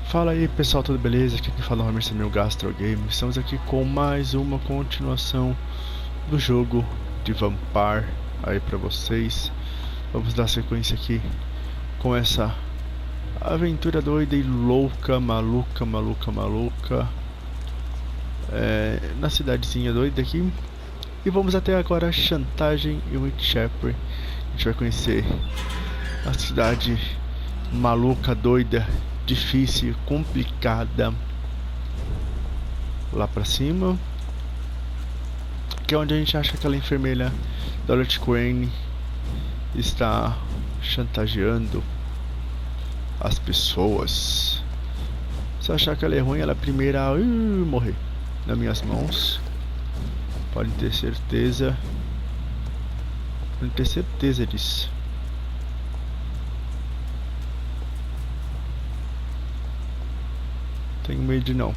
Fala aí pessoal, tudo beleza? Aqui quem fala é o Vampyr, meu Gastro Game. Estamos aqui com mais uma continuação do jogo de Vampyr aí pra vocês. Vamos dar sequência aqui com essa aventura doida e louca, maluca na cidadezinha doida aqui. E vamos até agora a Chantagem e Whitechapel. A gente vai conhecer a cidade maluca, doida, difícil, complicada lá pra cima, que é onde a gente acha que aquela enfermeira Dorothy Crane está chantageando as pessoas. Se achar que ela é ruim, ela é a primeira a morrer nas minhas mãos. Podem ter certeza. Podem ter certeza disso. Tenho medo não.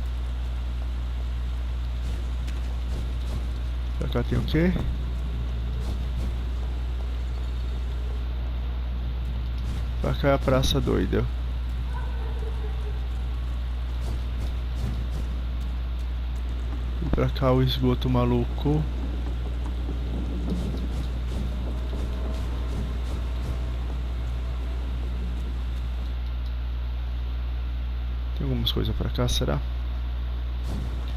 Pra cá tem o quê? Pra cá é a praça doida. E pra cá o esgoto maluco. Tem algumas coisas pra cá, será?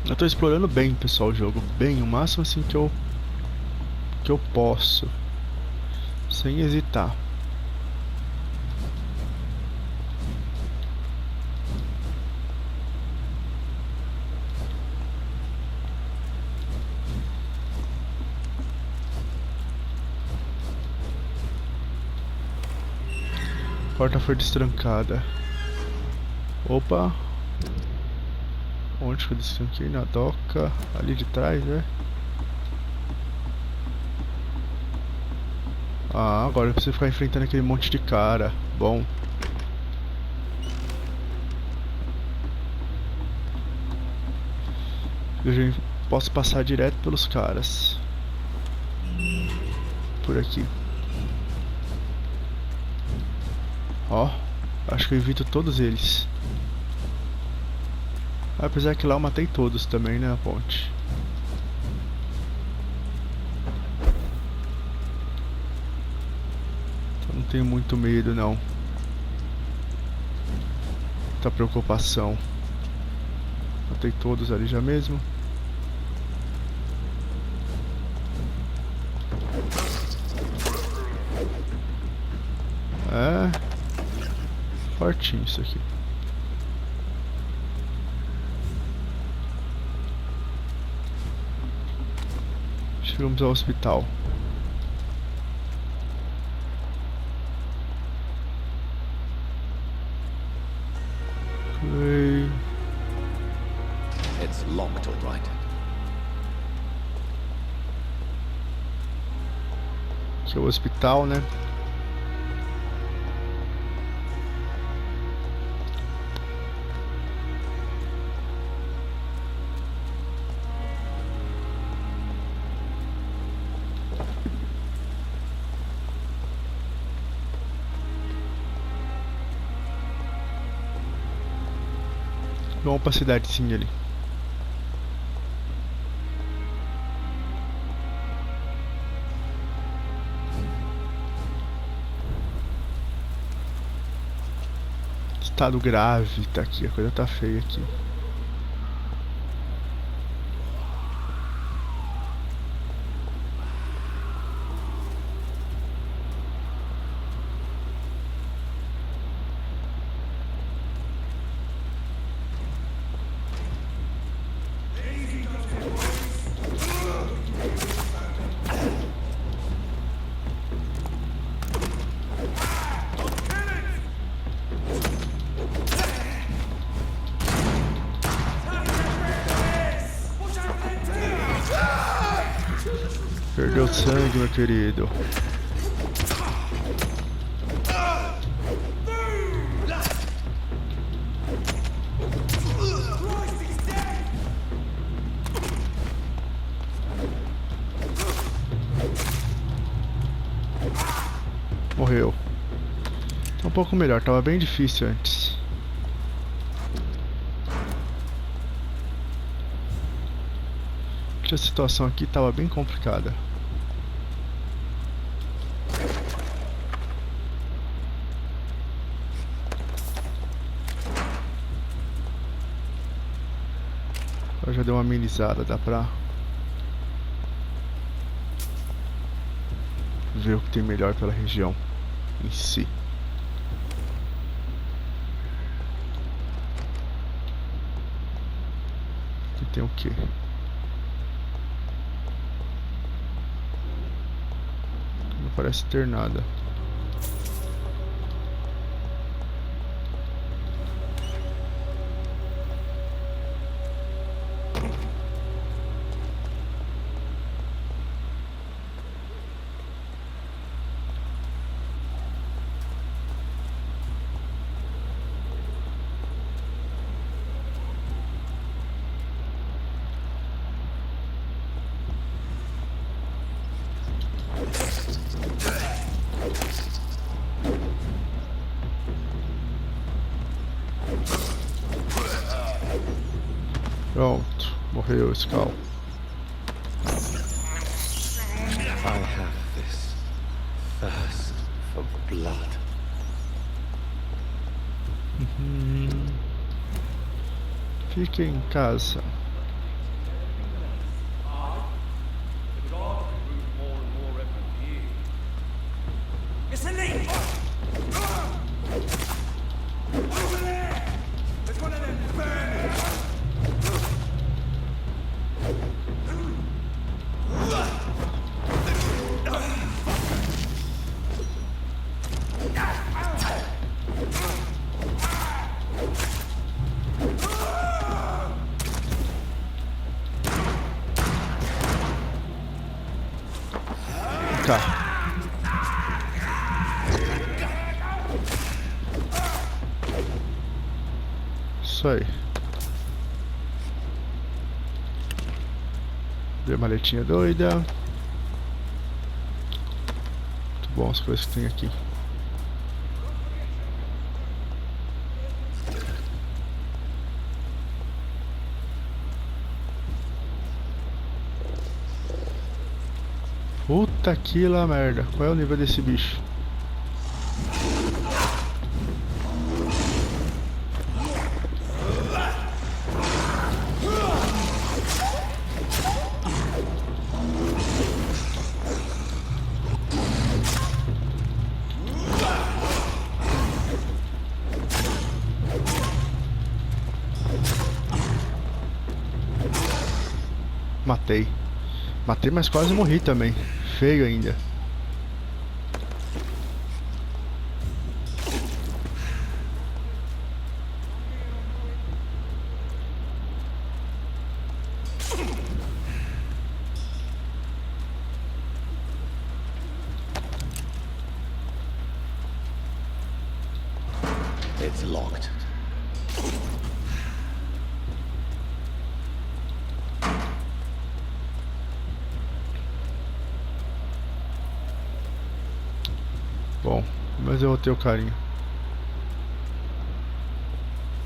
Eu tô explorando bem, pessoal, o jogo. Bem, o máximo assim que eu posso. Sem hesitar. A porta foi destrancada. Opa! Onde que eu destranquei? Na doca. Ali de trás, né? Ah, agora eu preciso ficar enfrentando aquele monte de cara. Bom. Eu já posso passar direto pelos caras. Por aqui. Ó, acho que eu evito todos eles. Apesar que lá eu matei todos também, né, a ponte. Então não tenho muito medo, não. Muita preocupação. Matei todos ali já mesmo. É... fortinho isso aqui. Chegamos ao hospital. Okay. It's locked, all right. Aqui é o hospital, né? Vamos pra cidadezinha ali. Estado grave, tá aqui, a coisa tá feia aqui. Perdeu sangue, meu querido. Morreu. Tá um pouco melhor, tava bem difícil antes. realmente a situação aqui estava bem complicada. Agora já deu uma amenizada, dá pra ver o que tem melhor pela região em si. Aqui tem o que? Não parece ter nada. Pronto, morreu esse cal. I have this thirst for blood. Fique em casa. It's a leak! Over there! There's one of them burning! Tá. Isso aí. Deu uma maletinha doida. Muito bom as coisas que tem aqui. Puta que lá merda. Qual é o nível desse bicho? Matei. Matei, mas quase morri também. Feio ainda. It's locked. Bom, mas eu vou ter o carinho.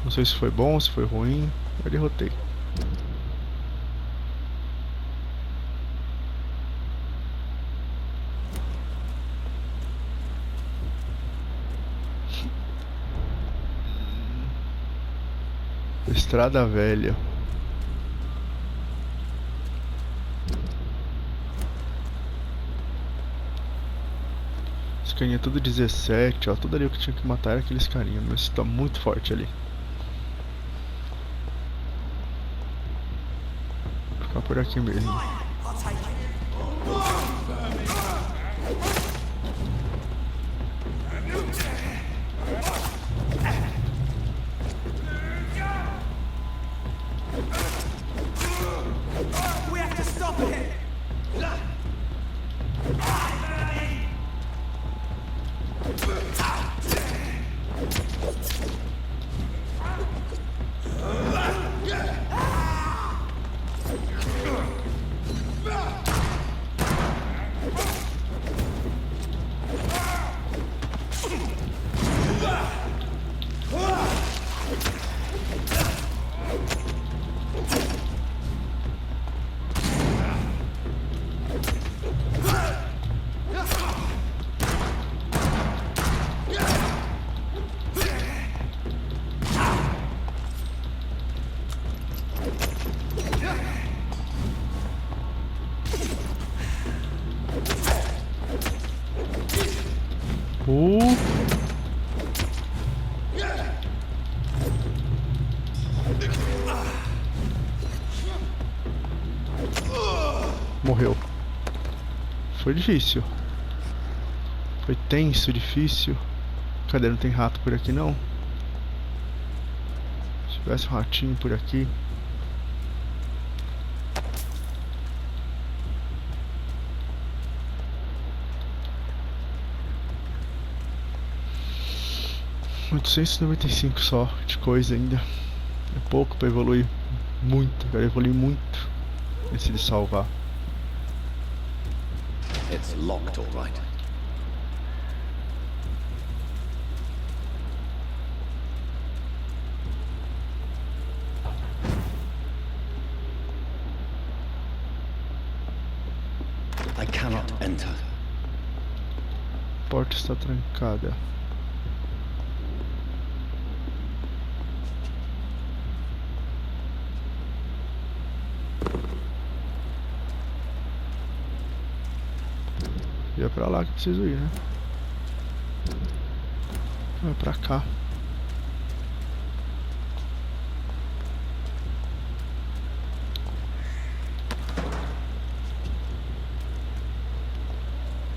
Não sei se foi bom, se foi ruim. Eu derrotei. Estrada velha. Esse carinha é tudo 17, ó. Tudo ali o que tinha que matar era aqueles carinha, mas tá muito forte ali. Vou ficar por aqui mesmo. We have to stop it! Morreu. Foi difícil. Foi tenso, difícil. Cadê? Não tem rato por aqui não? Se tivesse um ratinho por aqui. $895 só de coisa ainda. É pouco pra evoluir muito. Quero evoluir muito antes de salvar. It's locked, all right. I cannot enter. A porta está trancada. E é pra lá que eu preciso ir, né? É pra cá.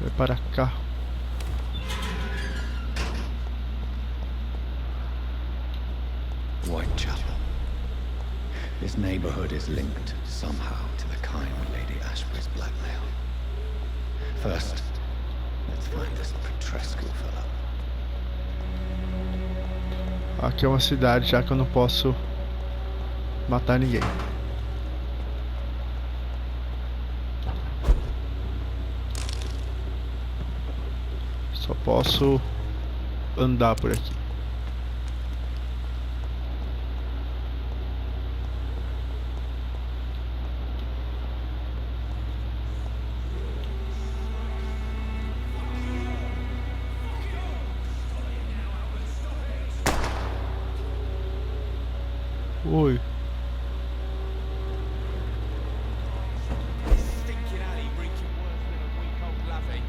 É para cá. Whitechapel. This neighborhood is linked somehow to the kind Lady Ashbury's blackmail. First, let's find this Petrescu fellow. Aqui é uma cidade, já que eu não posso matar ninguém. Só posso andar por aqui. Oi. Stinking alley reeking worse than a week old lavvy.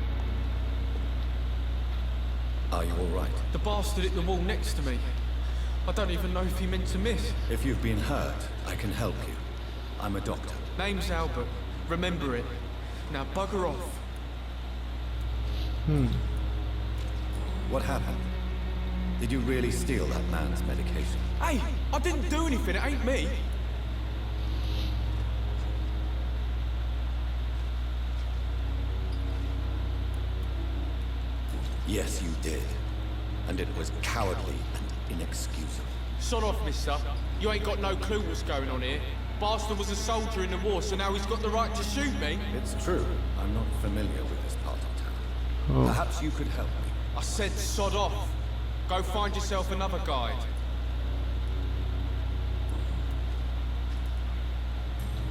Are you all right? The bastard hit the wall next to me. I don't even know if he meant to miss. If you've been hurt, I can help you. I'm a doctor. Name's Albert. Remember it. Now bugger off. What happened? Did you really steal that man's medication? Hey, I didn't do anything. It ain't me. Yes, you did. And it was cowardly and inexcusable. Sod off, mister. You ain't got no clue what's going on here. Bastard was a soldier in the war, so now he's got the right to shoot me. It's true. I'm not familiar with this part of town. Perhaps you could help me. I said sod off. Go find yourself another guide.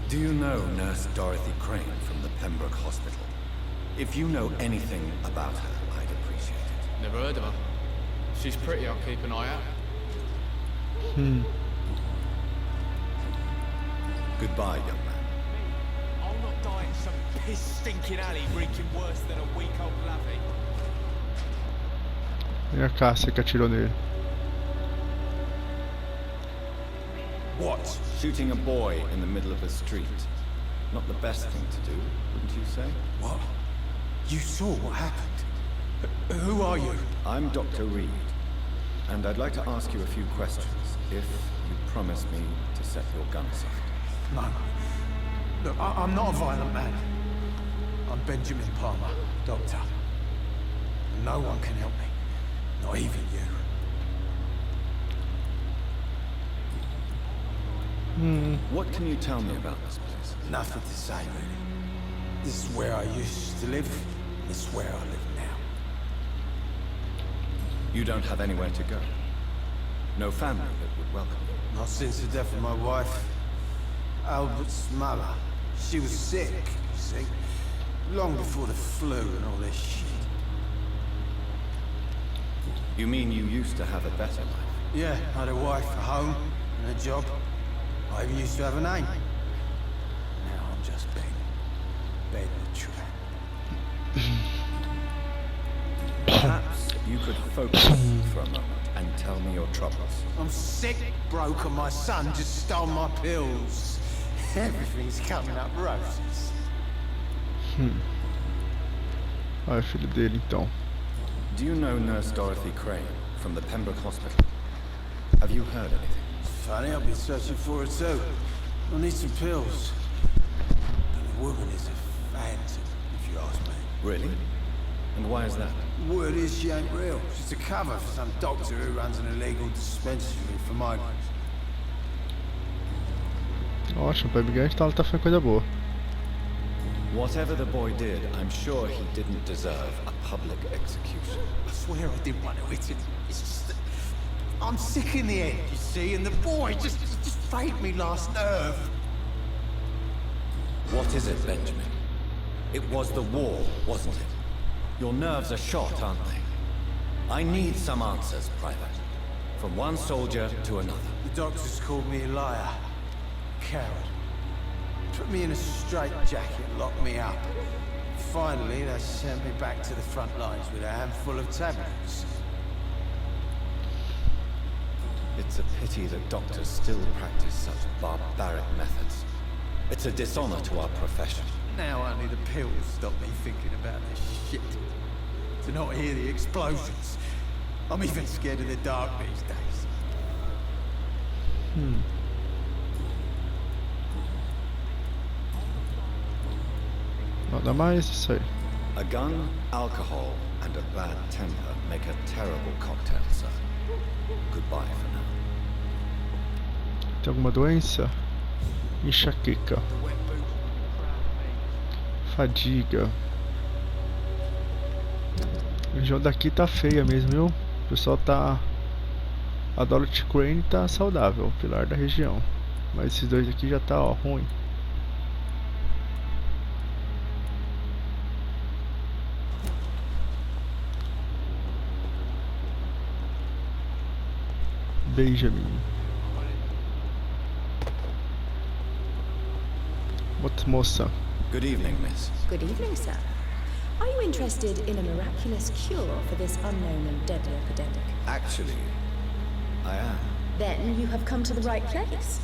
Do you know Nurse Dorothy Crane from the Pembroke Hospital? If you know anything about her, I'd appreciate it. Never heard of her. She's pretty, I'll keep an eye out. Goodbye, young man. I'll not die in some piss stinking alley reeking worse than a week old lavvy. E a caça que atirou nele. What? Shooting a boy in the middle of a street. Not the best thing to do, wouldn't you say? What? You saw what happened? Who are you? I'm Dr. Reed, and I'd like to ask you a few questions, if you promise me to set your gun aside. No. Look, I'm not a violent man. I'm Benjamin Palmer, doctor. No one can help me. Not even you. What can you tell me about this place? Nothing to say, really. This is where I used to live. This is where I live now. You don't have anywhere to go? No family that would welcome you? Not since the death of my wife, Albert's mother. She was sick, you see. Long before the flu and all this shit. You mean you used to have a better life? Yeah, I had a wife, a home, and a job. I even used to have a name. Now I'm just Ben the Trap. Perhaps you could focus for a moment and tell me your troubles. I'm sick, broke, and my son just stole my pills. Everything's coming up roses. Ah, é filho dele então. Do you know Nurse Dorothy Crane from the Pembroke Hospital? Have you heard anything? Funny, I've been searching for her too. I need some pills. The woman is a phantom, if you ask me. Really? And why is that? Word is she ain't real. She's a cover for some doctor who runs an illegal dispensary for migrants. Ótimo, pra Abigail tá foi coisa boa. Whatever the boy did, I'm sure he didn't deserve a public execution. I swear I didn't want to hit him. It's just that I'm sick in the head, you see, and the boy just faked me last nerve. What is it, Benjamin? It was the war, wasn't it? Your nerves are shot, aren't they? I need some answers, Private. From one soldier to another. The doctors called me a liar. Coward. Put me in a straitjacket and locked me up. Finally, they sent me back to the front lines with a handful of tablets. It's a pity that doctors still practice such barbaric methods. It's a dishonor to our profession. Now only the pills stop me thinking about this shit. To not hear the explosions. I'm even scared of the dark these days. Nada mais, isso aí. A gun, alcohol, and a bad temper make a terrible cocktail, sir. Goodbye for now. Tem alguma doença? Enxaqueca. Fadiga. A região daqui tá feia mesmo, viu? O pessoal tá... A Dorothy Crane tá saudável, o pilar da região. Mas esses dois aqui já tá, ó, ruim. Benjamin. Moça. Good evening, miss. Good evening, sir. Are you interested in a miraculous cure for this unknown and deadly epidemic? Actually, I am. Then you have come to the right place.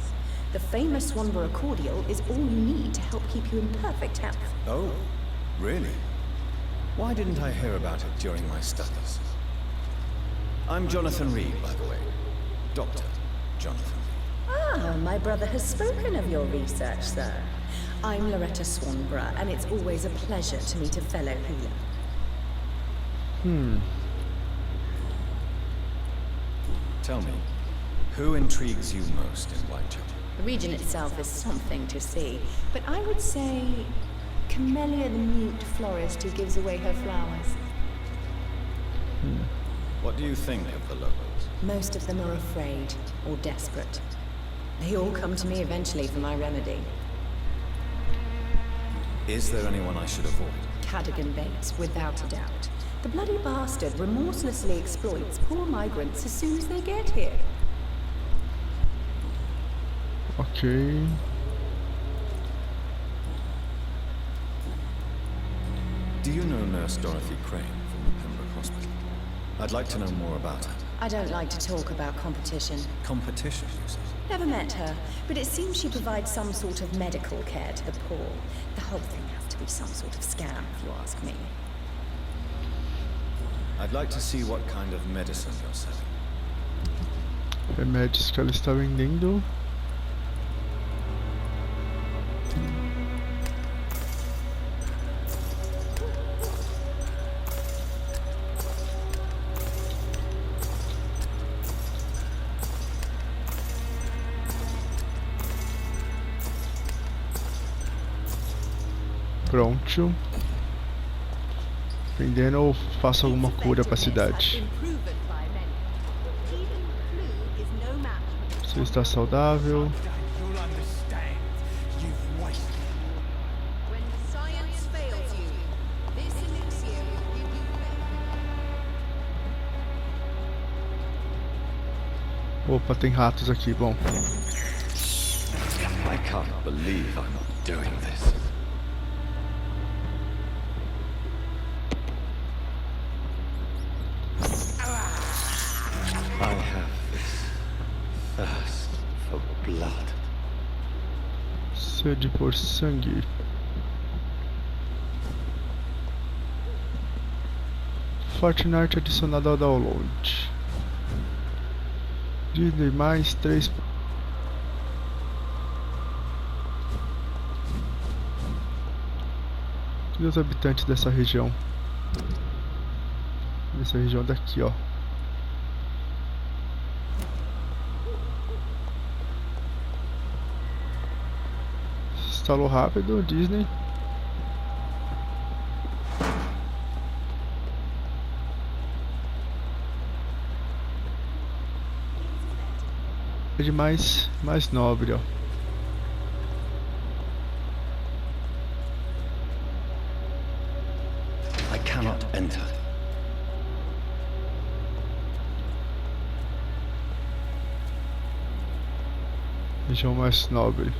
The famous Swanborough cordial is all you need to help keep you in perfect health. Oh, really? Why didn't I hear about it during my studies? I'm Jonathan Reed, by the way. Dr. Jonathan Reed. Ah, my brother has spoken of your research, sir. I'm Loretta Swanborough, and it's always a pleasure to meet a fellow healer. Tell me, who intrigues you most in Whitechapel? The region itself is something to see, but I would say Camellia the mute florist who gives away her flowers. What do you think of the locals? Most of them are afraid or desperate. They all come to me eventually for my remedy. Is there anyone I should avoid? Cadogan Bates, without a doubt. The bloody bastard remorselessly exploits poor migrants as soon as they get here. Ok. Do you know Nurse Dorothy Crane from the Pembroke Hospital? I'd like to know more about her. I don't like to talk about competition. Competition, you say? Never met her, but it seems she provides some sort of medical care to the poor. The whole thing has to be some sort of scam, if you ask me. I'd like to see what kind of medicine you're selling. Remédios que ela está vendendo. Pronto. Vendendo ou faço alguma cura para a cidade. Você está saudável. You'll understand. You've wasted. When science fails you, this elixir will give you Opa, tem ratos aqui, bom. I can't believe I'm doing this. I have this thirst for blood. Sede por sangue. Fortnite adicionado ao download. Disney mais 3. E os habitantes dessa região? Dessa região daqui, ó. Instalou rápido, Disney. É de mais nobre, ó. I cannot enter. Região mais nobre.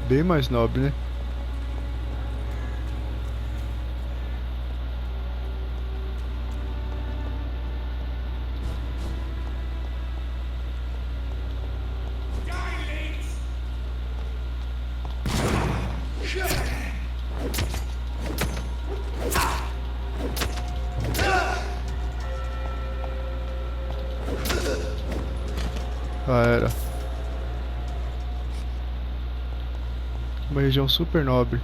Bem mais nobre, né? Ah, era uma região super nobre.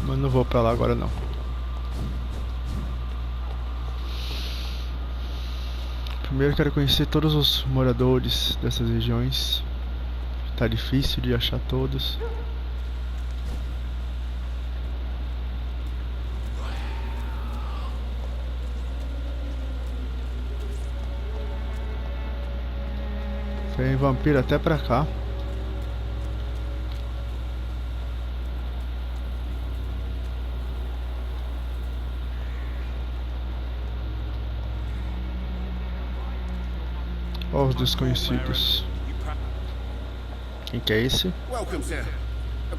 Mas não vou pra lá agora não. Primeiro quero conhecer todos os moradores dessas regiões. Tá difícil de achar todos. Tem vampiro até pra cá. Ó, os desconhecidos. Quem que é esse? Welcome, sir.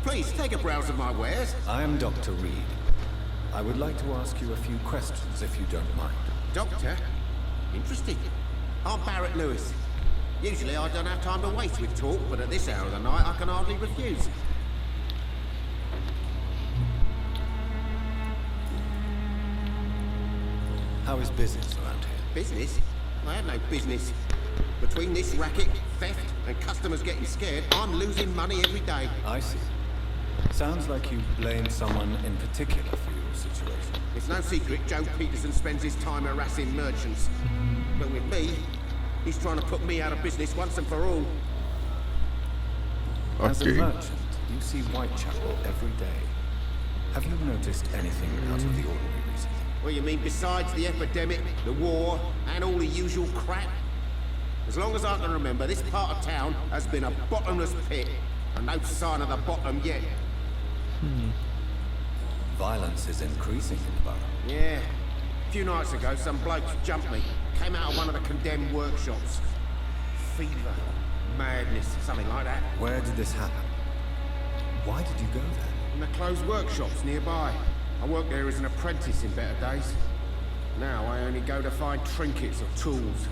Please take a browse of my wares. I am Dr. Reed. I would like to ask you a few questions, if you don't mind. Doctor? Interesting. I'm Barrett Lewis. Usually I don't have time to waste with talk, but at this hour of the night I can hardly refuse. How is business around here? Business? I have no business. Between this racket, theft, and customers getting scared, I'm losing money every day. I see. Sounds like you blame someone in particular for your situation. It's no secret Joe Peterson spends his time harassing merchants. But with me, he's trying to put me out of business once and for all. As a Okay. merchant, you see Whitechapel every day. Have you noticed anything out of the ordinary recently? Well, you mean besides the epidemic, the war, and all the usual crap? As long as I can remember, this part of town has been a bottomless pit, and no sign of the bottom yet. Violence is increasing in the borough. Yeah. A few nights ago, some blokes jumped me. Came out of one of the condemned workshops. Fever, madness, something like that. Where did this happen? Why did you go there? In the closed workshops nearby. I worked there as an apprentice in better days. Now I only go to find trinkets or tools.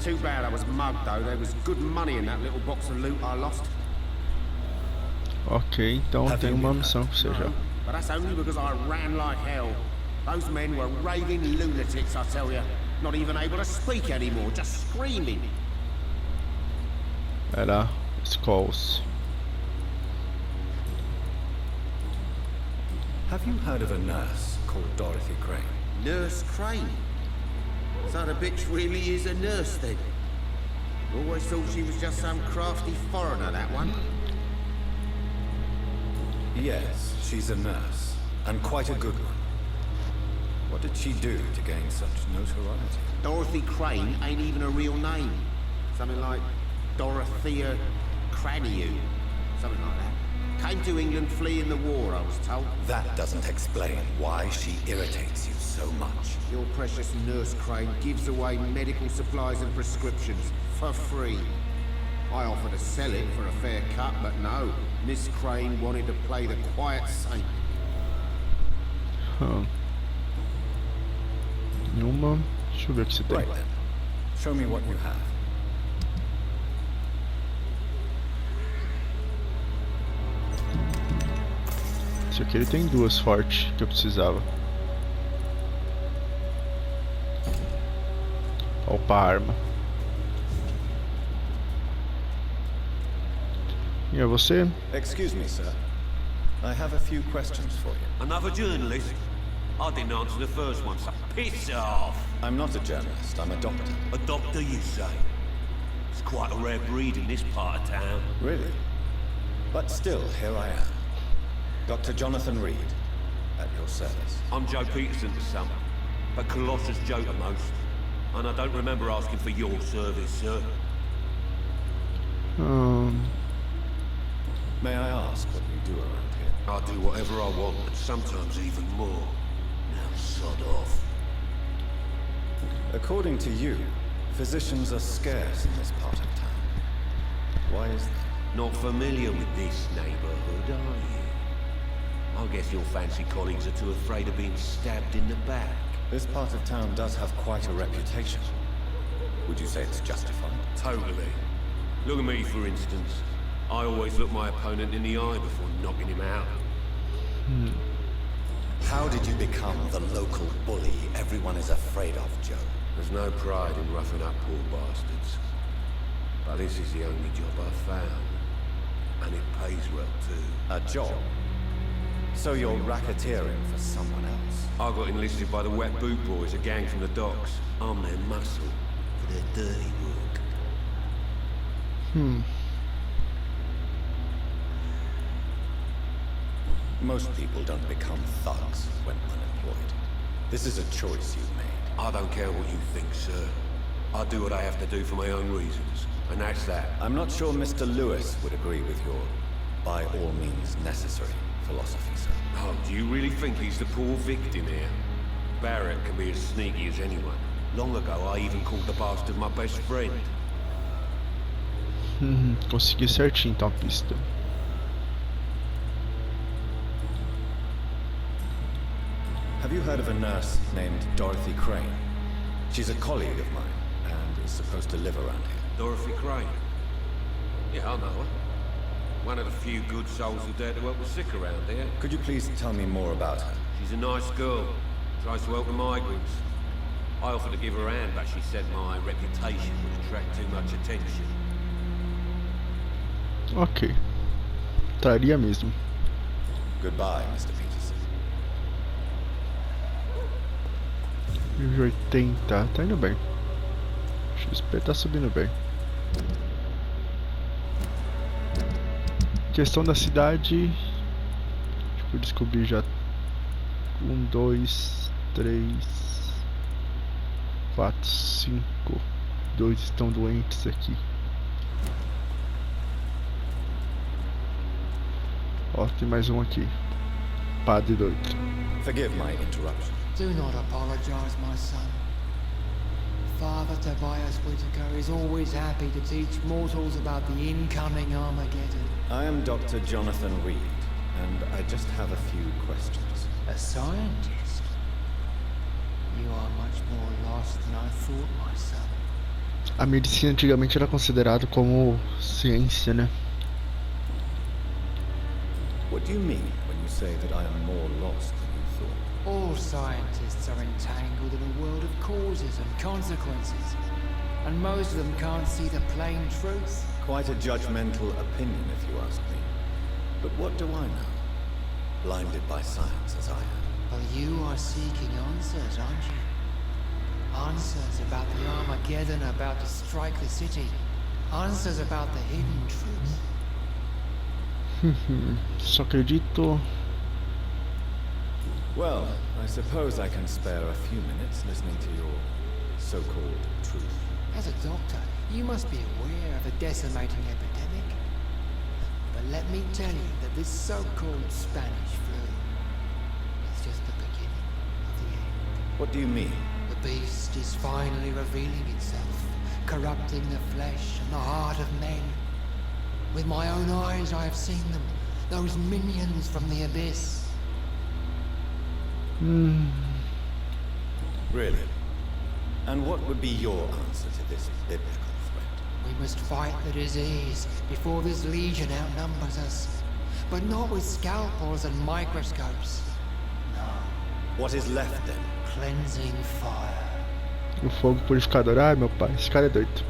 Too bad I was mugged though. There was good money in that little box of loot I lost. Ok, então tem uma missão pra você já. No, but that's only because I ran like hell. Those men were raving lunatics, I tell you. Not even able to speak anymore, just screaming. Era Skulls. Have you heard of a nurse called Dorothy Crane? Nurse Crane? So the bitch really is a nurse then? Always thought she was just some crafty foreigner, that one. Yes, she's a nurse, and quite a good one. What did she do to gain such notoriety? Dorothy Crane ain't even a real name. Something like Dorothea Craniu. Something like that. Came to England fleeing the war, I was told. That doesn't explain why she irritates you so much. Your precious Nurse Crane gives away medical supplies and prescriptions for free. I offered to sell it for a fair cut, but no. Miss Crane wanted to play the quiet saint. Uma Deixa eu ver o que você tem. Right then. Show me what you have. Esse aqui ele tem duas fortes que eu precisava. Opa, arma. E é você? Excuse me, sir. I have a few questions for you. Another journalist? I didn't answer the first one, so piss off! I'm not a journalist, I'm a doctor. A doctor, you say? It's quite a rare breed in this part of town. Really? But still, here I am. Dr. Jonathan Reed, at your service. I'm Joe Peterson to some, but Colossus Joe to most. And I don't remember asking for your service, sir. May I ask what you do around here? I do whatever I want, and sometimes even more. Now sod off. According to you, physicians are scarce in this part of town. Why is that? Not familiar with this neighborhood, are you? I guess your fancy colleagues are too afraid of being stabbed in the back. This part of town does have quite a reputation. Would you say it's justified? Totally. Look at me, for instance. I always look my opponent in the eye before knocking him out. How did you become the local bully everyone is afraid of, Joe? There's no pride in roughing up poor bastards. But this is the only job I've found. And it pays well, too. A job? So you're racketeering for someone else? I got enlisted by the Wet Boot Boys, a gang from the docks. I'm their muscle for their dirty work. Most people don't become thugs when unemployed. This is a choice you've made. I don't care what you think, sir. I do what I have to do for my own reasons, and that's that. I'm not sure Mr. Lewis would agree with your by all means necessary philosophy, sir. Oh, do you really think he's the poor victim here? Barrett can be as sneaky as anyone. Long ago, I even called the bastard my best friend. Consegui certinho então a pista. Have you heard of a nurse named Dorothy Crane? She's a colleague of mine and is supposed to live around here. Dorothy Crane? Yeah, I know her. One of the few good souls who dare to help the sick around here. Could you please tell me more about her? She's a nice girl. Tries to help the migrants. I offered to give her a hand, but she said my reputation would attract too much attention. Ok. Traria mesmo. Goodbye, Mr. Peterson. 1080. Tá indo bem. XP tá subindo bem. Questão da cidade. Acho que eu descobri já. 1, 2, 3, 4, 5. 2 estão doentes aqui. Ó, tem mais um aqui. Padre doido. Forgive my interruption. Do not apologize, my son. Father Tobias Whitaker is always happy to teach mortals about the incoming Armageddon. I am Dr. Jonathan Reed, and I just have a few questions. A scientist? You are much more lost than I thought, my son. A medicina antigamente era considerada como ciência, né? What do you mean when you say that I am more lost than you thought? All scientists are entangled in a world of causes and consequences, and most of them can't see the plain truth. Quite a judgmental opinion, if you ask me. But what do I know? Blinded by science as I am. Well, you are seeking answers, aren't you? Answers about the Armageddon about to strike the city. Answers about the hidden truth. Só acredito. Well, I suppose I can spare a few minutes listening to your so-called truth. As a doctor, you must be aware of the decimating epidemic. But let me tell you that this so-called Spanish flu is just the beginning of the end. What do you mean? The beast is finally revealing itself, corrupting the flesh and the heart of men. With my own eyes I have seen them, those minions from the abyss. Really? And what would be your answer to this biblical threat? We must fight the disease before this legion outnumbers us. But not with scalpels and microscopes. No. What is left then? Cleansing fire. O fogo purificador. Ai, meu pai, esse cara é doido.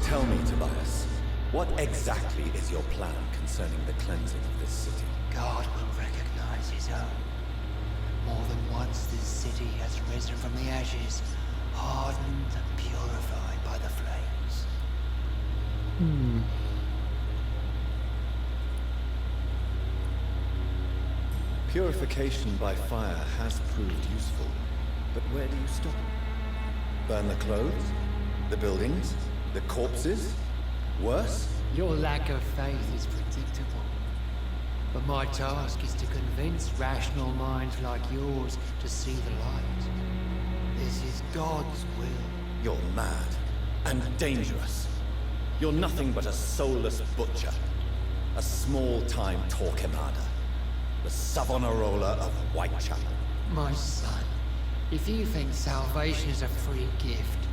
Tell me, Tobias, what exactly is your plan concerning the cleansing of this city? God will recognize his own. More than once this city has risen from the ashes, hardened and purified by the flames. Purification by fire has proved useful, but where do you stop? Burn the clothes? The buildings? The corpses? Worse? Your lack of faith is predictable. But my task is to convince rational minds like yours to see the light. This is God's will. You're mad and dangerous. You're nothing but a soulless butcher. A small-time Torquemada. The Savonarola of Whitechapel. My son, if you think salvation is a free gift,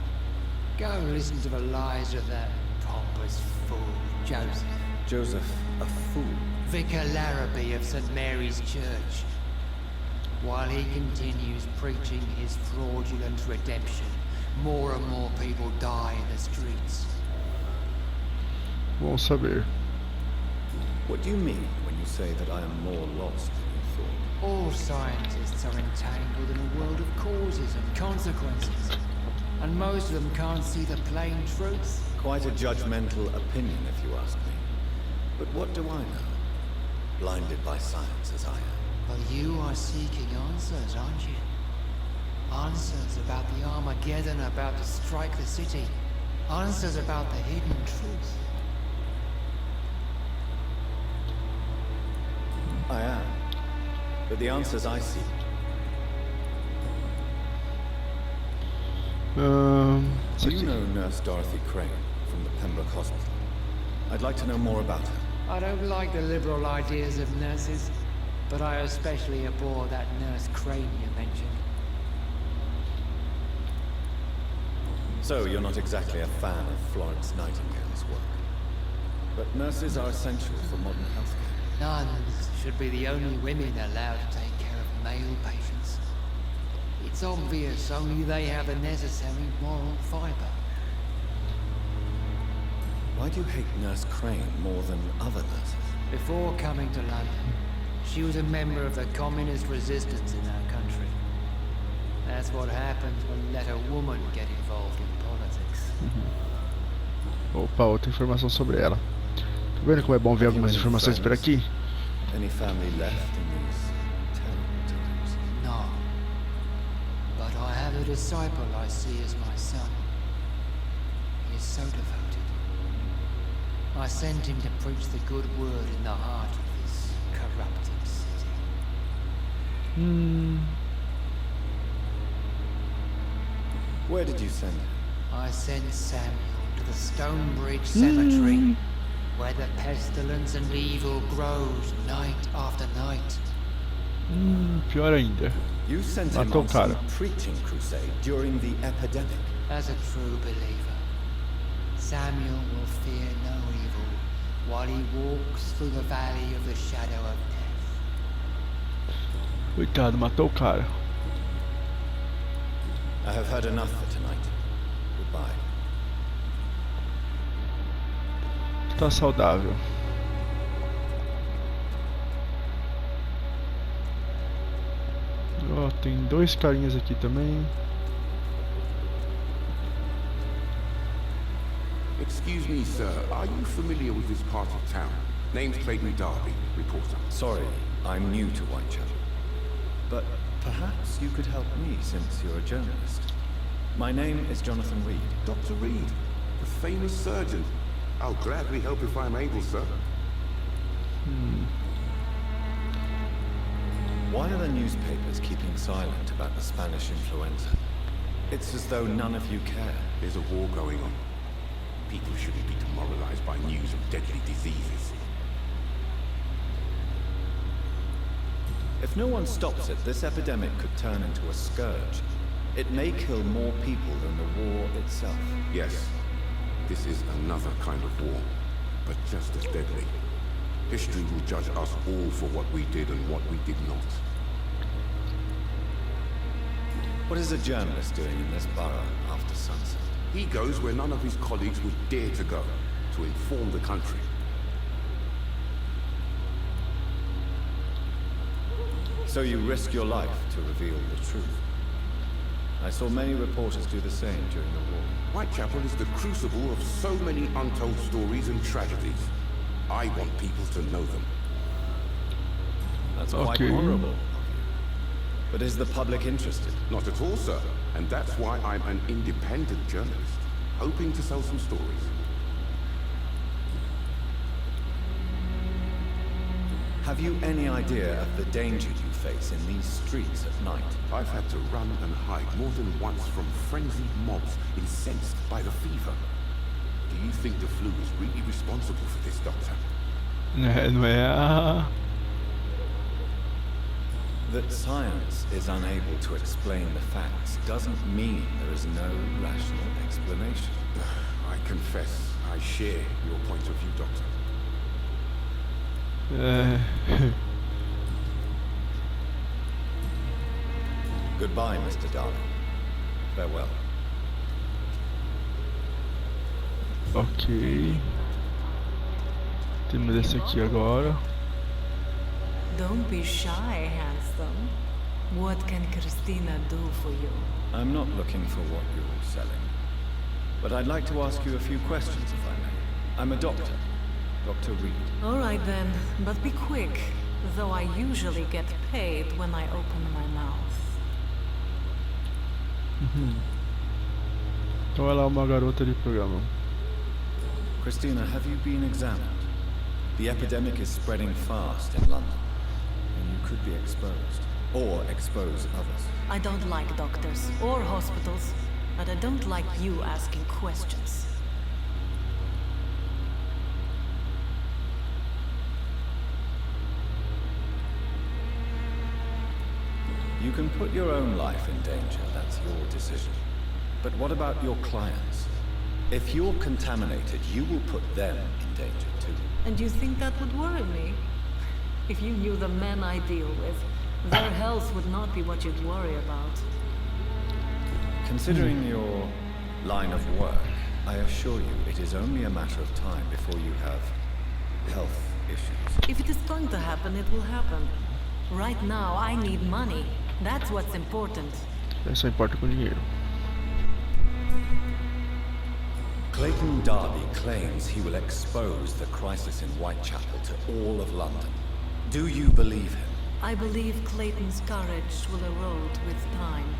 go listen to the lies of that pompous fool, Joseph. Joseph, a fool? Vicar Larrabee of St. Mary's Church. While he continues preaching his fraudulent redemption, more and more people die in the streets. Bom saber. What do you mean when you say that I am more lost than you thought? All scientists are entangled in a world of causes and consequences, and most of them can't see the plain truth. Quite a judgmental opinion, if you ask me. But what do I know? Blinded by science as I am. Well, you are seeking answers, aren't you? Answers about the Armageddon about to strike the city. Answers about the hidden truth. I am. But the answers I seek. Isso Do you aqui. know Nurse Dorothy Crane from the Pembroke Hospital? I'd like to know more about her. I don't like the liberal ideas of nurses, but I especially abhor that Nurse Crane you mentioned. So, you're not exactly a fan of Florence Nightingale's work. But nurses are essential for modern healthcare. Nuns should be the only women allowed to take care of male patients. It's obvious only they have the necessary moral fiber. Why do you hate Nurse Crane more than other nurses? Before coming to London, she was a member of the communist resistance in our country. That's what happens when you let a woman get involved in politics. Opa, outra informação sobre ela. Tá vendo como é bom ver algumas informações por aqui? Any family left in these terrible times? No. But I have a disciple I see as my son. He is so devoted. I sent him to preach the good word in the heart of this corrupted city. Where did you send him? I sent Samuel to the Stonebridge Cemetery, where the pestilence and evil grows night after night. Pior ainda. You sent him Matou on o cara. some preaching crusade during the epidemic. As a true believer, Samuel will fear no evil while he walks through the valley of the shadow of death. Coitado, matou o cara. I have heard enough for tonight. Goodbye. Tá saudável. Ó, tem dois carinhas aqui também. Excuse me, sir. Are you familiar with this part of town? Name's Clayton Darby, reporter. Sorry, I'm new to Whitechapel. But perhaps you could help me since you're a journalist. My name is Jonathan Reed. Dr. Reed, the famous surgeon. I'll gladly help if I'm able, sir. Why are the newspapers keeping silent about the Spanish influenza? It's as though none of you care. There's a war going on. People shouldn't be demoralized by news of deadly diseases. If If no one stops it, this epidemic could turn into a scourge. It may kill more people than the war itself. Yes, this is another kind of war, but just as deadly. History will judge us all for what we did and what we did not. What is a journalist doing in this borough after sunset? He goes where none of his colleagues would dare to go, to inform the country. So you risk your life to reveal the truth. I saw many reporters do the same during the war. Whitechapel is the crucible of so many untold stories and tragedies. I want people to know them. That's quite honorable of you. But is the public interested? Not at all, sir. And that's why I'm an independent journalist, hoping to sell some stories. Have you any idea of the danger you face in these streets at night? I've had to run and hide more than once from frenzied mobs incensed by the fever. Do you think the flu is really responsible for this, Doctor? Não é That science is unable to explain the facts doesn't mean there is no rational explanation. I confess, I share your point of view, Doctor. Goodbye, Mr. Darling. Farewell. Ok. Temos esse aqui agora. Don't be shy, handsome. What can Christina do for you? I'm not looking for what you're selling. But I'd like to ask you a few questions, if I may. I'm a doctor. Dr. Reed. All right then, but be quick. Though I usually get paid when I open my mouth. Então ela é uma garota de programa. Christina, have you been examined? The epidemic is spreading fast in London, and you could be exposed, or expose others. I don't like doctors or hospitals, but I don't like you asking questions. You can put your own life in danger, that's your decision. But what about your clients? If you're contaminated, you will put them in danger too. And you think that would worry me? If you knew the men I deal with, their health would not be what you'd worry about. Considering your line of work, I assure you it is only a matter of time before you have health issues. If it is going to happen, it will happen. Right now, I need money. That's what's important. Só importa com dinheiro. Clayton Darby claims he will expose the crisis in Whitechapel to all of London. Do you believe him? I believe Clayton's courage will erode with time,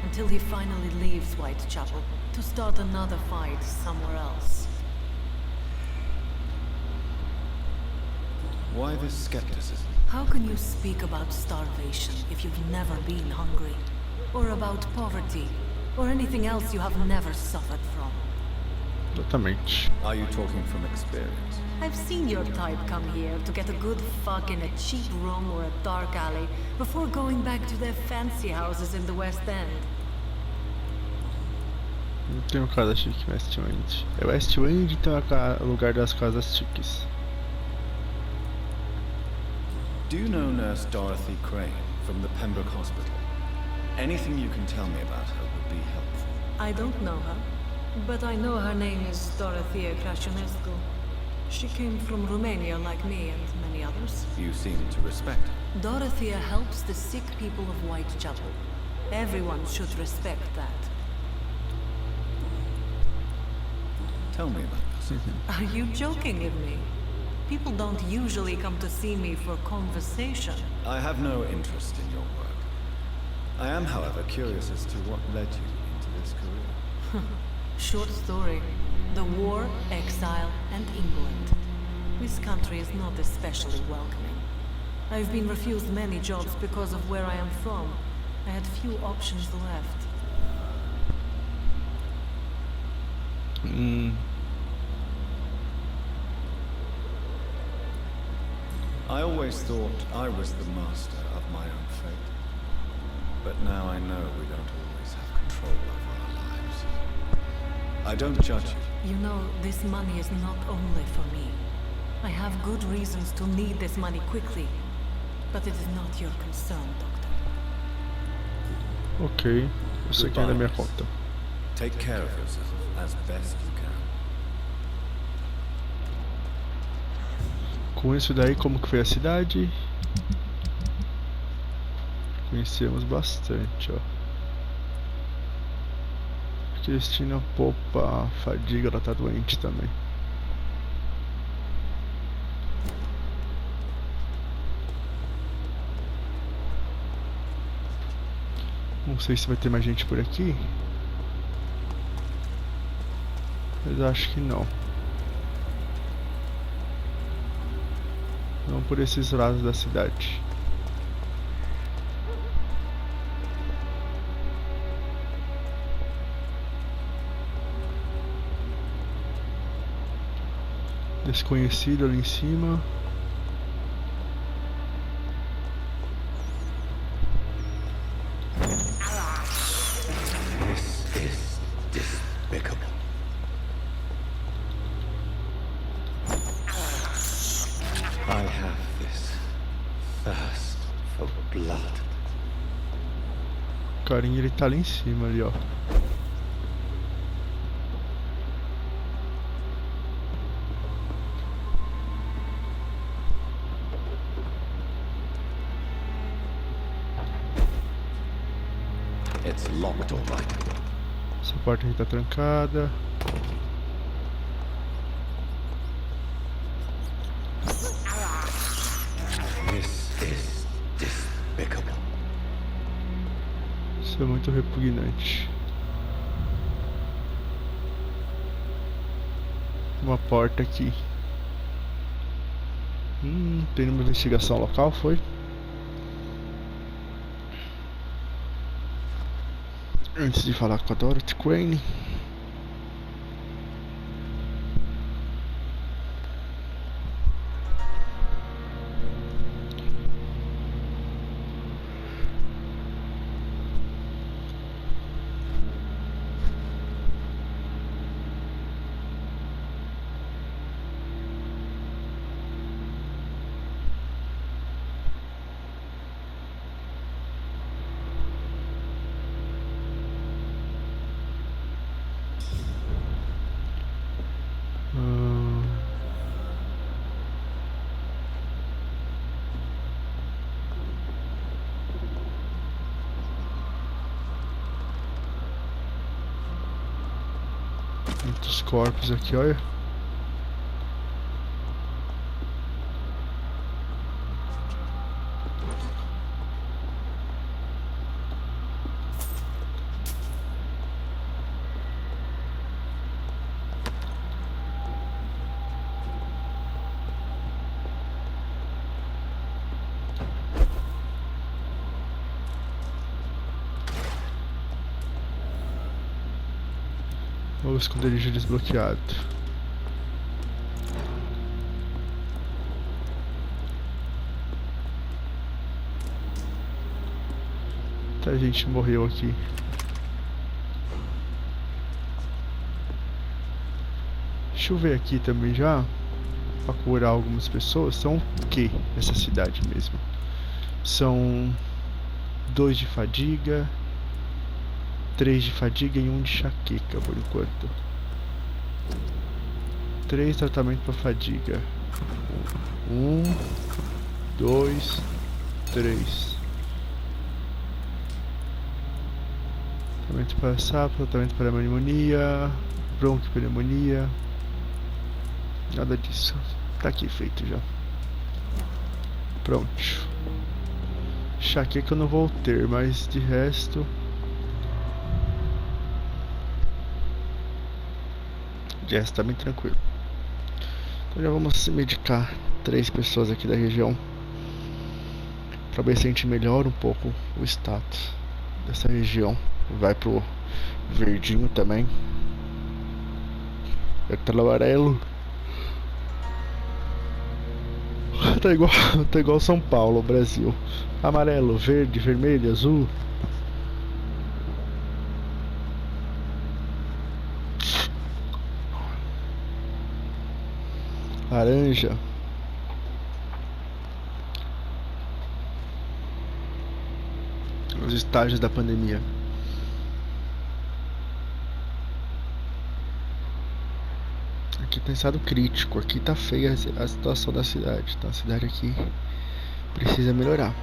until he finally leaves Whitechapel to start another fight somewhere else. Why this skepticism? How can you speak about starvation if you've never been hungry? Or about poverty? Or anything else you have never suffered from? Exatamente. Are you talking from experience? I've seen your type come here to get a good fuck in a cheap room or a dark alley before going back to their fancy houses in the West End. Não tem uma casa chique em West End. É West End, então é o lugar das casas chiques. Do you know Nurse Dorothy Crane from the Pembroke Hospital? Anything you can tell me about her would be helpful. I don't know her, but I know her name is Dorothea Crasionescu. She came from Romania like me and many others. You seem to respect her. Dorothea helps the sick people of Whitechapel. Everyone should respect that. Tell me about this. Are you joking with me? People don't usually come to see me for conversation. I have no interest in your work. I am, however, curious as to what led you into this career. Short story. The war, exile, and England. This country is not especially welcoming. I've been refused many jobs because of where I am from. I had few options left. I always thought I was the master of of my own fate. But now I know we don't always have control over our lives. I don't judge you. You know, this money is not only for me. I have good reasons to need this money quickly. But it is not your concern, Doctor. Ok, você quer da minha conta. Take care of yourself as best you can. Com isso daí, como que foi a cidade? Conhecemos bastante, ó. Cristina poupa fadiga, ela tá doente também. Não sei se vai ter mais gente por aqui, mas acho que não. Não por esses lados da cidade. Desconhecido ali em cima. This is despicable. I have this thirst for blood. O carinha, ele tá ali em cima ali, ó. It's locked, all right. Essa porta aqui tá trancada. This is despicable. Isso é muito repugnante. Uma porta aqui. Tem uma investigação local, foi? Antes de falar com a Dorothy Crane. Muitos corpos aqui, olha. O esconderijo desbloqueado. Muita gente morreu aqui. Deixa eu ver aqui também já. Pra curar algumas pessoas. São o que nessa cidade mesmo? São 2 de fadiga, 3 de fadiga e 1 de enxaqueca por enquanto. 3 tratamentos para fadiga. 1, 2, 3. Tratamento para sapo, tratamento para pneumonia, bronquipneumonia. Nada disso. Tá aqui feito já. Pronto. Enxaqueca eu não vou ter, mas de resto. Já está bem tranquilo. Então já vamos medicar 3 pessoas aqui da região para ver se a gente melhora um pouco o status dessa região. Vai pro verdinho também. Vai pro amarelo. Tá igual São Paulo, Brasil. Amarelo, verde, vermelho, azul. Laranja. Os estágios da pandemia. Aqui tá em estado crítico. Aqui tá feia a situação da cidade. Tá? A cidade aqui precisa melhorar.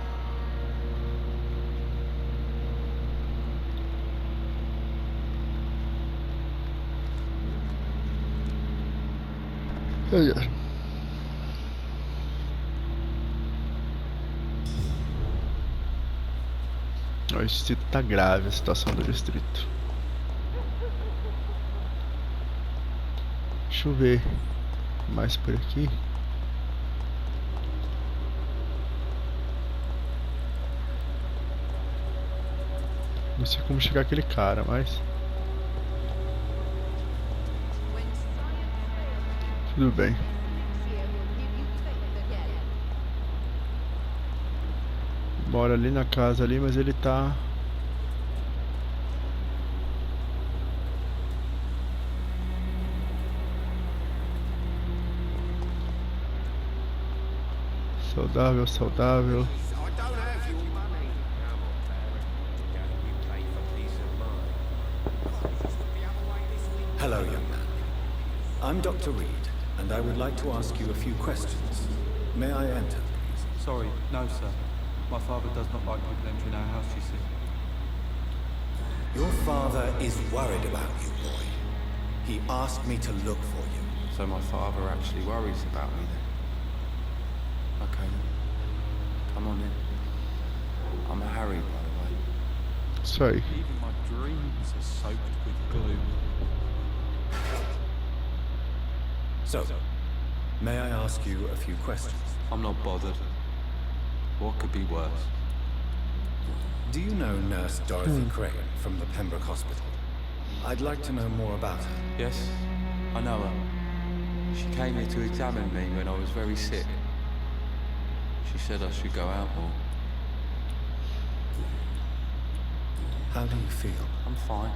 O distrito tá grave, a situação do distrito. Deixa eu ver mais por aqui. Não sei como chegar aquele cara, mas tudo bem. Mora ali na casa ali, mas ele tá... saudável, saudável. Hello, young man. I'm Dr. Reed, and I would like to ask you a few questions. May I enter, please? Sorry, no, sir. My father does not like people entering our house, you see. Your father is worried about you, boy. He asked me to look for you. So my father actually worries about me then? Okay. Come on in. I'm Harry, by the way. Sorry. Even my dreams are soaked with glue. So, may I ask you a few questions? I'm not bothered. What could be worse? Do you know Nurse Dorothy Crane from the Pembroke Hospital? I'd like to know more about her. Yes, I know her. She came here to examine me when I was very sick. She said I should go out more. How do you feel? I'm fine.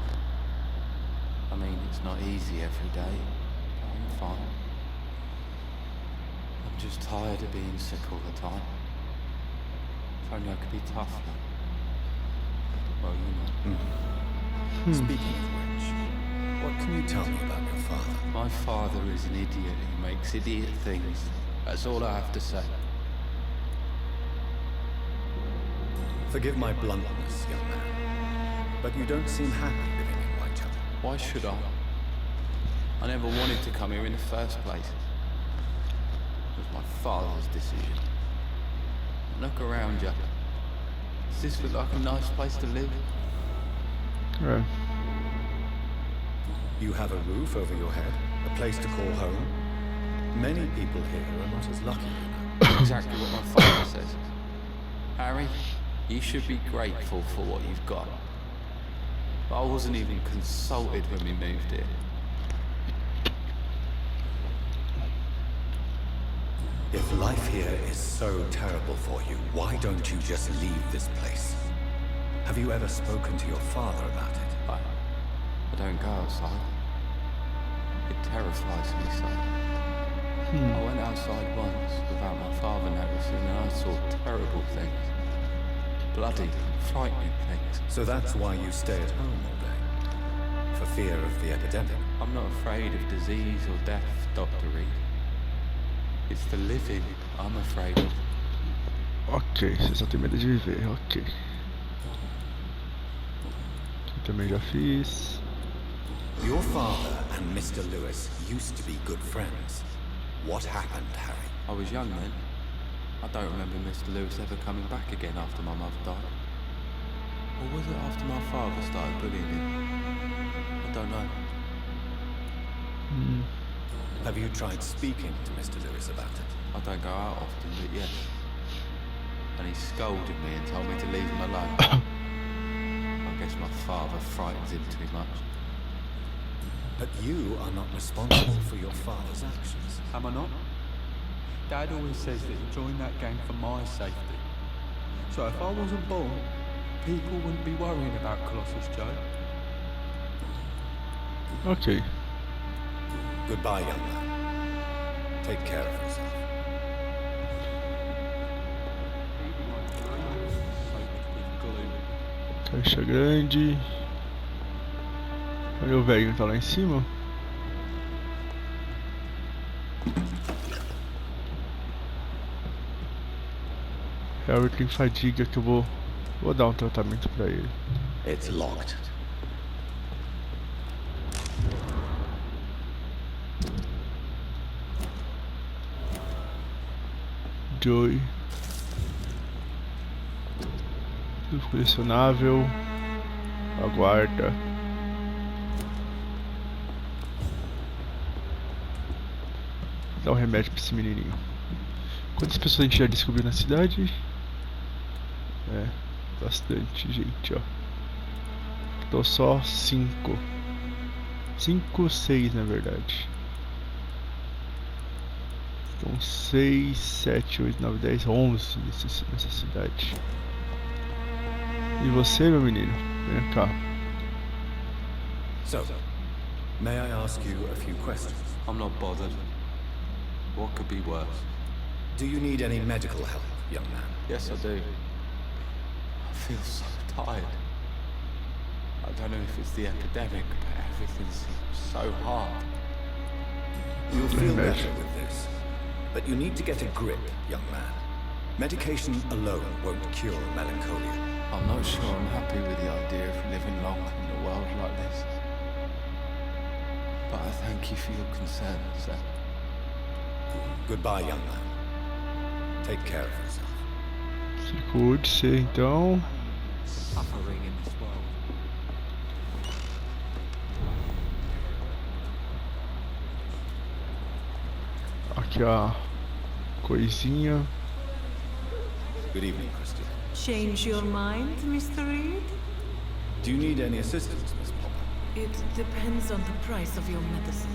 I mean, it's not easy every day, but I'm fine. I'm just tired of being sick all the time. If only I could be tough, like. Well, you know. Speaking of which, what can you tell me about your father? My father is an idiot who makes idiot things. That's all I have to say. Forgive my bluntness, young man, but you don't seem happy living in Whitechapel. Why should I? I never wanted to come here in the first place. It was my father's decision. Look around you. Does this look like a nice place to live? Right. You have a roof over your head, a place to call home. Many people here are not as lucky, you know. Exactly what my father says. Harry, you should be grateful for what you've got. But I wasn't even consulted when we moved here. If life here is so terrible for you, why don't you just leave this place? Have you ever spoken to your father about it? I don't go outside. It terrifies me so. I went outside once without my father noticing and I saw terrible things. Bloody, frightening things. So that's why you stay at home all day? For fear of the epidemic? I'm not afraid of disease or death, Dr. Reed. It's the living I'm afraid of. Ok, você só tem medo de viver, ok. Aqui também já fiz. Your father and Mr. Lewis used to be good friends. What happened, Harry? I was young then. I don't remember Mr. Lewis ever coming back again after my mother died. Or was it after my father started bullying him? I don't know. Have you tried speaking to Mr. Lewis about it? I don't go out often, but yes. And he scolded me and told me to leave him alone. I guess my father frightens him too much. But you are not responsible for your father's actions. Am I not? Dad always says that he joined that gang for my safety. So if I wasn't born, people wouldn't be worrying about Colossus Joe. Ok. Goodbye, young man. Take care of yourself. Caixa grande. Olha o velho, tá lá em cima. Harry tem fadiga que eu vou dar um tratamento pra ele. It's locked. Joy. Tudo colecionável. Aguarda. Dá um remédio pra esse menininho. Quantas pessoas a gente já descobriu na cidade? É, bastante gente, ó. Tô só 5. 5, 6 na verdade. Então 6, 7, 8, 9, 10, 11 nessa cidade. E você, meu menino? Vem cá. So, may I ask you a few questions? I'm not bothered. What could be worse? Do you need any medical help, young man? Yes, I do. I feel so tired. I don't know if it's the epidemic, but everything seems so hard. You'll feel better with this. But you need to get a grip, young man. Medication alone won't cure melancholia. I'm not sure I'm happy with the idea of living long in a world like this. But I thank you for your concern, sir. Goodbye, young man. Take care of yourself. Se cuide-se, então. Suffering in this world. Aqui a coisinha. Good evening, Christian. Change your mind, Mr. Reed? Do you need any assistance, Miss Popper? It depends on the price of your medicine.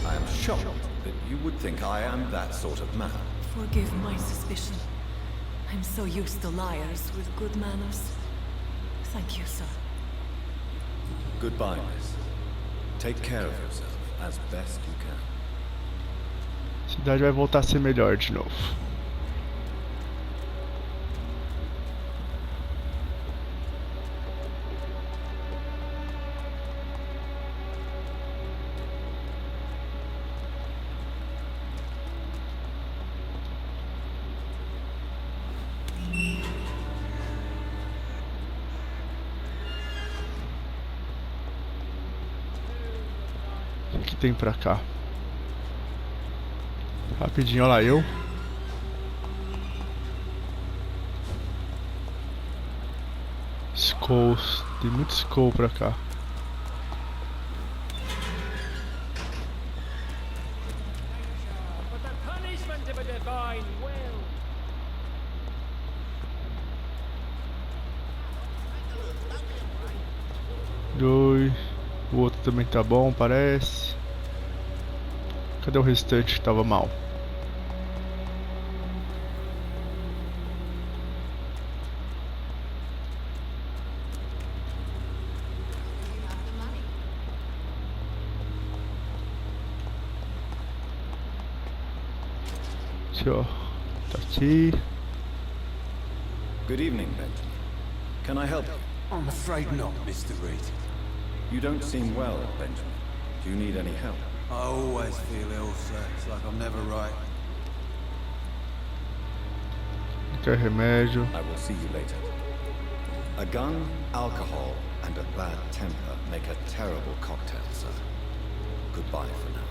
I am shocked that you would think I am that sort of man. Forgive my suspicion. I'm so used to liars with good manners. Thank you, sir. Goodbye, miss. Take care of yourself as best you can. A cidade vai voltar a ser melhor de novo. O que tem pra cá? Rapidinho, olha lá eu. Skulls. Tem muito skull pra cá. Dois. O outro também tá bom, parece. Cadê o restante que tava mal? Aqui, ó. Tá aqui. Good evening, Benjamin. Can I help you? I'm afraid not, Mr. Reed. You don't seem well, Benjamin. Do you need any help? I always feel ill, sir. It's like I'm never right. Quer remédio? I will see you later. A gun, alcohol, and a bad temper make a terrible cocktail, sir. Goodbye for now.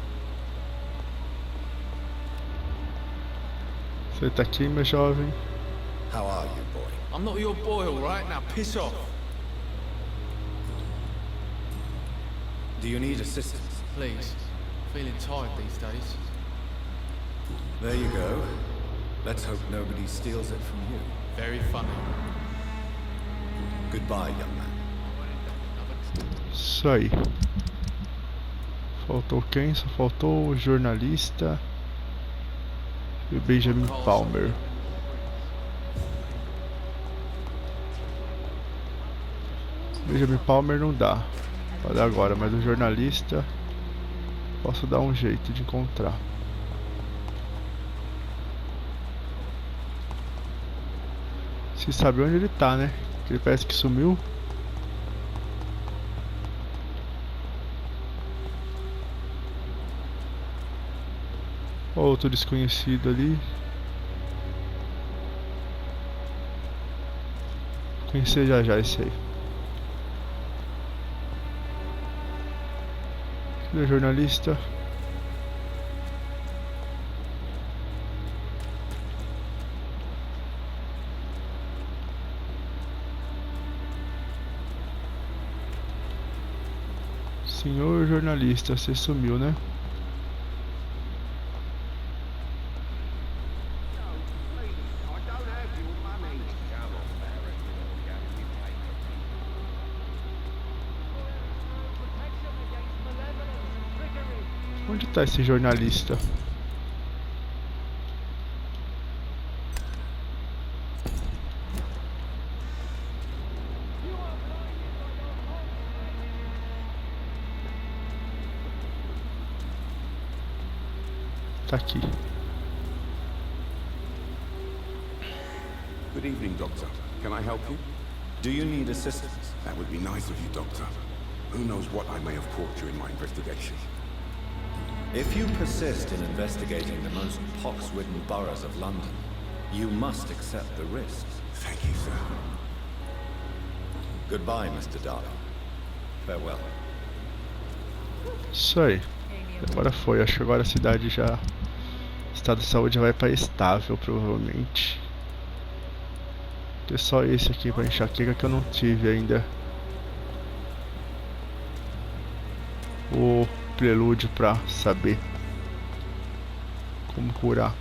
Você tá aqui, meu jovem? How are you, boy? I'm not your boy, alright? Now piss off. Do you need assistance? Please. Feeling tired these days. There you go. Let's hope nobody steals it from you. Very funny. Goodbye, young man. Isso aí. Faltou quem? Só faltou o jornalista e Benjamin Palmer. Benjamin Palmer não dá pra dar agora, mas o jornalista posso dar um jeito de encontrar. Se sabe onde ele tá, né? Que ele parece que sumiu. Outro desconhecido ali. Conhecer já já esse aí. Cadê o jornalista? Senhor jornalista, você sumiu, né? Onde tá esse jornalista? Tá aqui. Good evening, Doctor. Can I help you? Do you need assistance? That would be nice of you, Doctor. Who knows what I may have caught during my investigation? If you persist in investigating the most pox-ridden boroughs of London, you must accept the risks. Thank you, sir. Goodbye, Mr. Darling. Farewell. Isso aí. Agora foi. Acho que agora a cidade já... O estado de saúde já vai para estável, provavelmente. Tem só esse aqui para enxaqueca que eu não tive ainda. O prelúdio para saber como curar.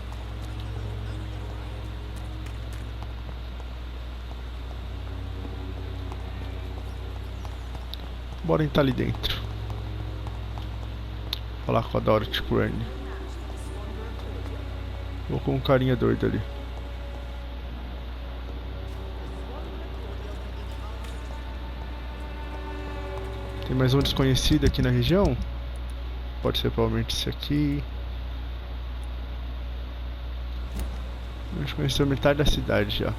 Bora entrar ali dentro. Falar com a Dorothy Crane. Vou com um carinha doido ali. Tem mais um desconhecido aqui na região? Pode ser provavelmente esse aqui. A gente conheceu metade da cidade já.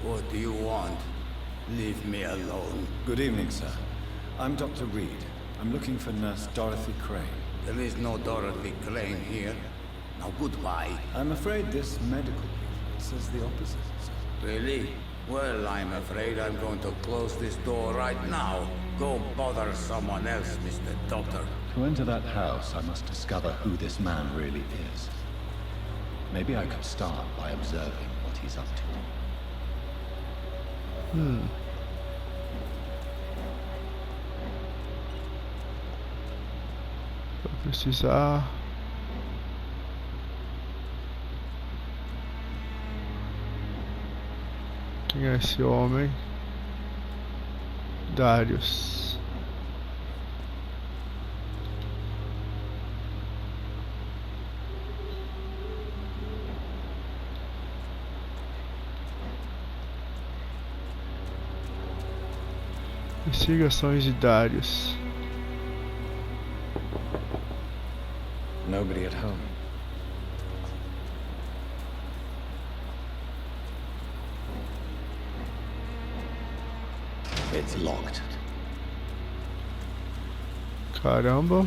What do you want? Leave me alone. Good evening, sir. I'm Dr. Reed. I'm looking for Nurse Dorothy Crane. There is no Dorothy Crane here. Now goodbye. I'm afraid this medical report says the opposite, sir. Really? Well, I'm afraid I'm going to close this door right now. Go bother someone else, Mr. Doctor. To enter that house, I must discover who this man really is. Maybe I could start by observing what he's up to. Vou precisar... Quem é esse homem? Darius. Investigações de Darius. Nobody at home. It's locked. Caramba.